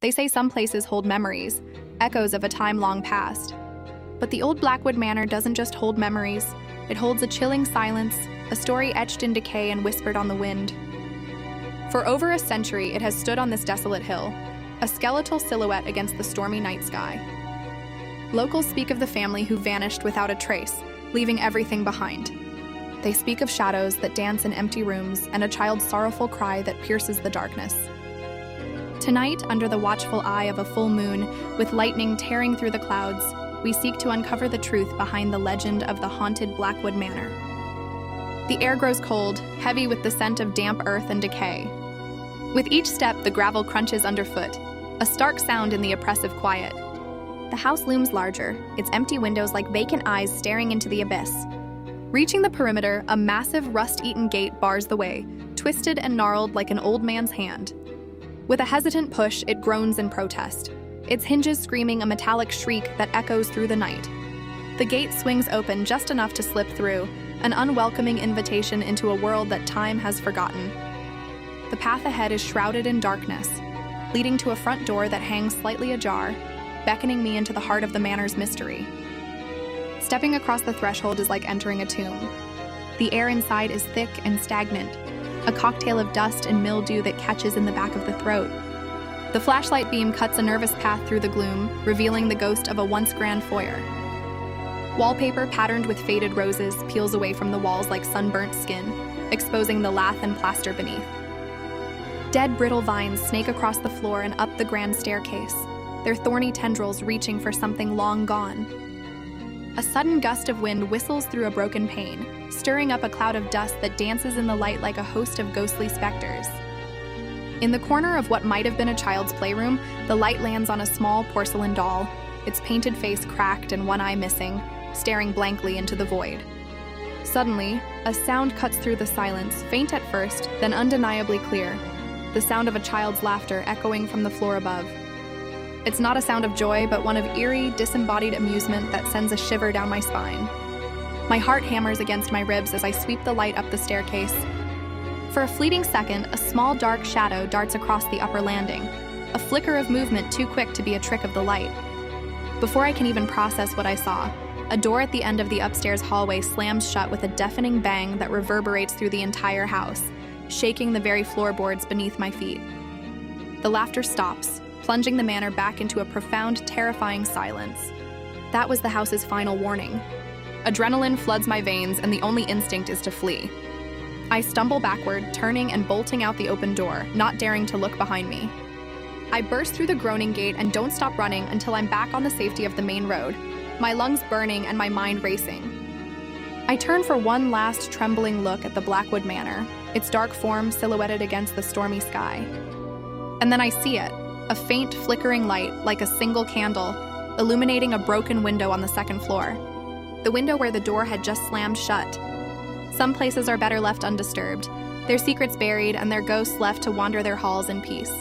They say some places hold memories, echoes of a time long past. But the old Blackwood Manor doesn't just hold memories, it holds a chilling silence, a story etched in decay and whispered on the wind. For over a century, it has stood on this desolate hill, a skeletal silhouette against the stormy night sky. Locals speak of the family who vanished without a trace, leaving everything behind. They speak of shadows that dance in empty rooms and a child's sorrowful cry that pierces the darkness. Tonight, under the watchful eye of a full moon, with lightning tearing through the clouds, we seek to uncover the truth behind the legend of the haunted Blackwood Manor. The air grows cold, heavy with the scent of damp earth and decay. With each step, the gravel crunches underfoot, a stark sound in the oppressive quiet. The house looms larger, its empty windows like vacant eyes staring into the abyss. Reaching the perimeter, a massive rust-eaten gate bars the way, twisted and gnarled like an old man's hand. With a hesitant push, it groans in protest, its hinges screaming a metallic shriek that echoes through the night. The gate swings open just enough to slip through, an unwelcoming invitation into a world that time has forgotten. The path ahead is shrouded in darkness, leading to a front door that hangs slightly ajar, beckoning me into the heart of the manor's mystery. Stepping across the threshold is like entering a tomb. The air inside is thick and stagnant, a cocktail of dust and mildew that catches in the back of the throat. The flashlight beam cuts a nervous path through the gloom, revealing the ghost of a once grand foyer. Wallpaper patterned with faded roses peels away from the walls like sunburnt skin, exposing the lath and plaster beneath. Dead brittle vines snake across the floor and up the grand staircase, their thorny tendrils reaching for something long gone. A sudden gust of wind whistles through a broken pane, stirring up a cloud of dust that dances in the light like a host of ghostly specters. In the corner of what might have been a child's playroom, the light lands on a small porcelain doll, its painted face cracked and one eye missing, staring blankly into the void. Suddenly, a sound cuts through the silence, faint at first, then undeniably clear, the sound of a child's laughter echoing from the floor above. It's not a sound of joy, but one of eerie, disembodied amusement that sends a shiver down my spine. My heart hammers against my ribs as I sweep the light up the staircase. For a fleeting second, a small dark shadow darts across the upper landing, a flicker of movement too quick to be a trick of the light. Before I can even process what I saw, a door at the end of the upstairs hallway slams shut with a deafening bang that reverberates through the entire house, shaking the very floorboards beneath my feet. The laughter stops, plunging the manor back into a profound, terrifying silence. That was the house's final warning. Adrenaline floods my veins, and the only instinct is to flee. I stumble backward, turning and bolting out the open door, not daring to look behind me. I burst through the groaning gate and don't stop running until I'm back on the safety of the main road, my lungs burning and my mind racing. I turn for one last trembling look at the Blackwood Manor, its dark form silhouetted against the stormy sky. And then I see it. A faint, flickering light, like a single candle, illuminating a broken window on the second floor. The window where the door had just slammed shut. Some places are better left undisturbed, their secrets buried and their ghosts left to wander their halls in peace.